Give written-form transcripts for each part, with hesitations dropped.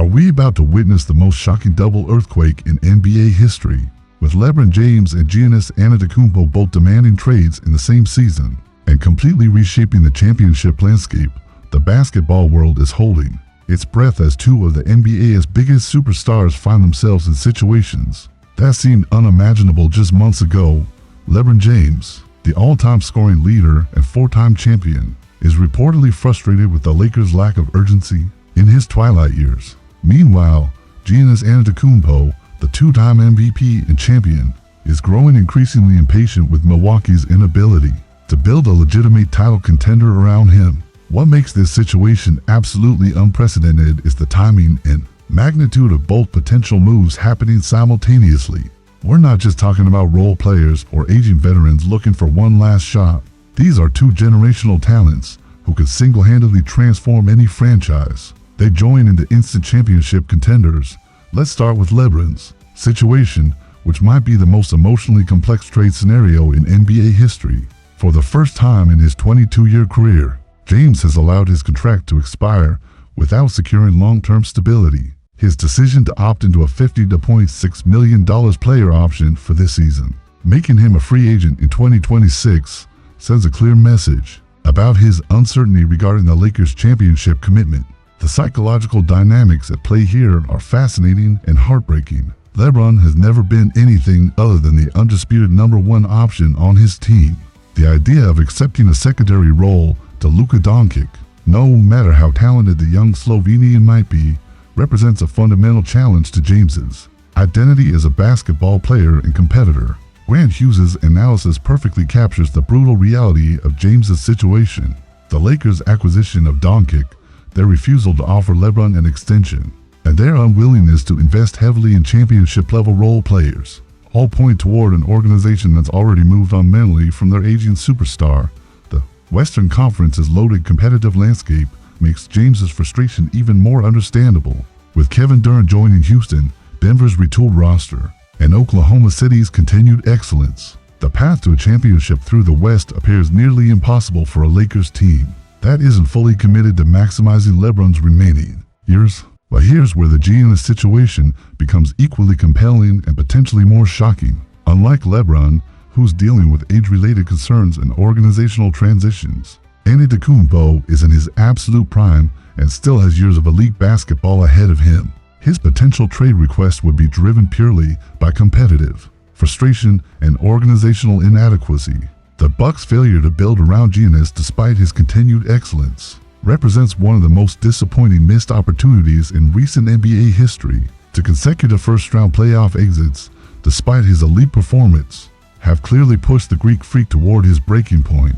Are we about to witness the most shocking double earthquake in NBA history, with Lebron James and Giannis Antetokounmpo both demanding trades in the same season and completely reshaping the championship landscape? The basketball world is holding its breath as two of the NBA's biggest superstars find themselves in situations that seemed unimaginable just months ago. Lebron James, the all-time scoring leader and four-time champion, is reportedly frustrated with the Lakers' lack of urgency in his twilight years. Meanwhile, Giannis Antetokounmpo, the two-time MVP and champion, is growing increasingly impatient with Milwaukee's inability to build a legitimate title contender around him. What makes this situation absolutely unprecedented is the timing and magnitude of both potential moves happening simultaneously. We're not just talking about role players or aging veterans looking for one last shot. These are two generational talents who could single-handedly transform any franchise. They join in the instant championship contenders. Let's start with Lebron's situation, which might be the most emotionally complex trade scenario in NBA history. For the first time in his 22-year career, James has allowed his contract to expire without securing long-term stability. His decision to opt into a $50.6 million player option for this season, making him a free agent in 2026, sends a clear message about his uncertainty regarding the Lakers' championship commitment. The psychological dynamics at play here are fascinating and heartbreaking. Lebron has never been anything other than the undisputed number one option on his team. The idea of accepting a secondary role to Luka Doncic, no matter how talented the young Slovenian might be, represents a fundamental challenge to James's identity as a basketball player and competitor. Grant Hughes's analysis perfectly captures the brutal reality of James's situation. The Lakers' acquisition of Doncic, their refusal to offer Lebron an extension, and their unwillingness to invest heavily in championship-level role players all point toward an organization that's already moved on mentally from their aging superstar. The Western Conference's loaded competitive landscape makes James's frustration even more understandable. With Kevin Durant joining Houston, Denver's retooled roster, and Oklahoma City's continued excellence, the path to a championship through the West appears nearly impossible for a Lakers team that isn't fully committed to maximizing LeBron's remaining years. But here's where the Giannis situation becomes equally compelling and potentially more shocking. Unlike LeBron, who's dealing with age-related concerns and organizational transitions, Antetokounmpo is in his absolute prime and still has years of elite basketball ahead of him. His potential trade request would be driven purely by competitive frustration and organizational inadequacy. The Bucks' failure to build around Giannis despite his continued excellence represents one of the most disappointing missed opportunities in recent NBA history. The consecutive first-round playoff exits, despite his elite performance, have clearly pushed the Greek Freak toward his breaking point.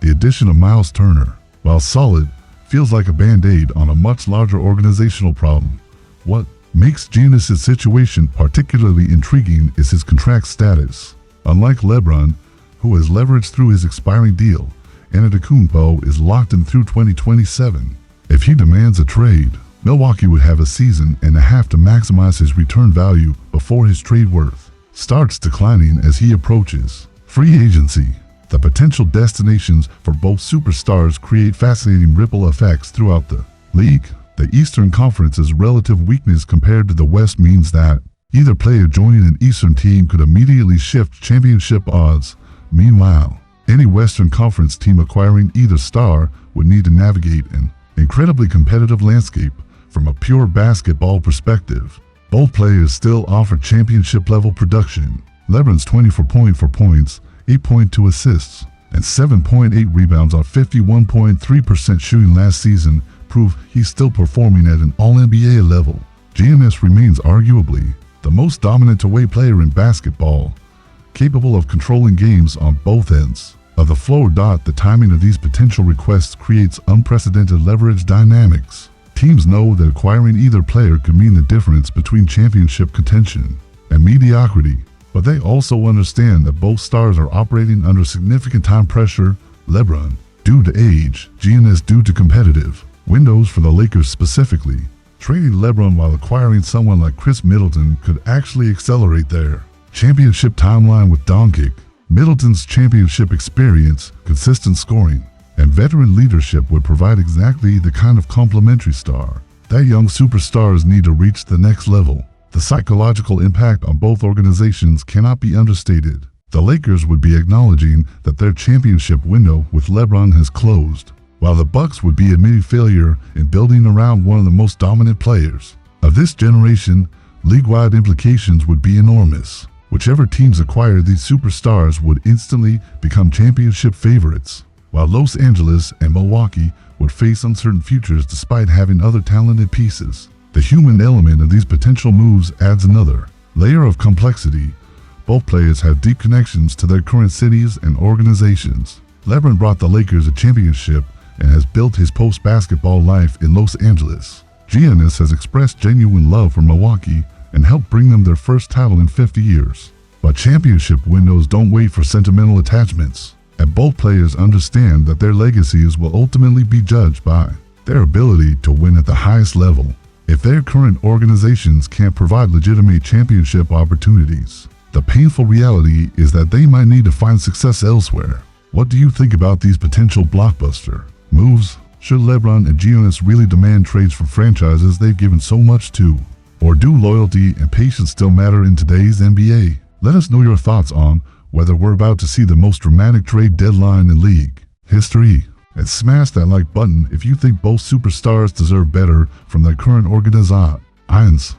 The addition of Miles Turner, while solid, feels like a band-aid on a much larger organizational problem. What makes Giannis' situation particularly intriguing is his contract status. Unlike LeBron, who has leveraged through his expiring deal, Antetokounmpo is locked in through 2027. If he demands a trade, Milwaukee would have a season and a half to maximize his return value before his trade worth starts declining as he approaches free agency. The potential destinations for both superstars create fascinating ripple effects throughout the league. The Eastern Conference's relative weakness compared to the West means that either player joining an Eastern team could immediately shift championship odds. Meanwhile, any Western Conference team acquiring either star would need to navigate an incredibly competitive landscape from a pure basketball perspective. Both players still offer championship-level production. LeBron's 24.4 points, 8.2 assists, and 7.8 rebounds on 51.3% shooting last season prove he's still performing at an all-NBA level. Giannis remains arguably the most dominant two-way player in basketball, capable of controlling games on both ends of the floor. The timing of these potential requests creates unprecedented leverage dynamics. Teams know that acquiring either player could mean the difference between championship contention and mediocrity, but they also understand that both stars are operating under significant time pressure. LeBron, due to age; Giannis, due to competitive windows for the Lakers specifically. Trading LeBron while acquiring someone like Khris Middleton could actually accelerate their championship timeline with Doncic. Middleton's championship experience, consistent scoring, and veteran leadership would provide exactly the kind of complementary star Their young superstars need to reach the next level. The psychological impact on both organizations cannot be understated. The Lakers would be acknowledging that their championship window with LeBron has closed, while the Bucks would be admitting failure in building around one of the most dominant players of this generation. League-wide implications would be enormous. Whichever teams acquire these superstars would instantly become championship favorites, while Los Angeles and Milwaukee would face uncertain futures despite having other talented pieces. The human element of these potential moves adds another layer of complexity. Both players have deep connections to their current cities and organizations. LeBron brought the Lakers a championship and has built his post-basketball life in Los Angeles. Giannis has expressed genuine love for Milwaukee and helped bring them their first title in 50 years. But championship windows don't wait for sentimental attachments, and both players understand that their legacies will ultimately be judged by their ability to win at the highest level. If their current organizations can't provide legitimate championship opportunities, the painful reality is that they might need to find success elsewhere. What do you think about these potential blockbuster moves? Should LeBron and Giannis really demand trades for franchises they've given so much to? Or do loyalty and patience still matter in today's NBA? Let us know your thoughts on whether we're about to see the most dramatic trade deadline in league history. And smash that like button if you think both superstars deserve better from their current organizations.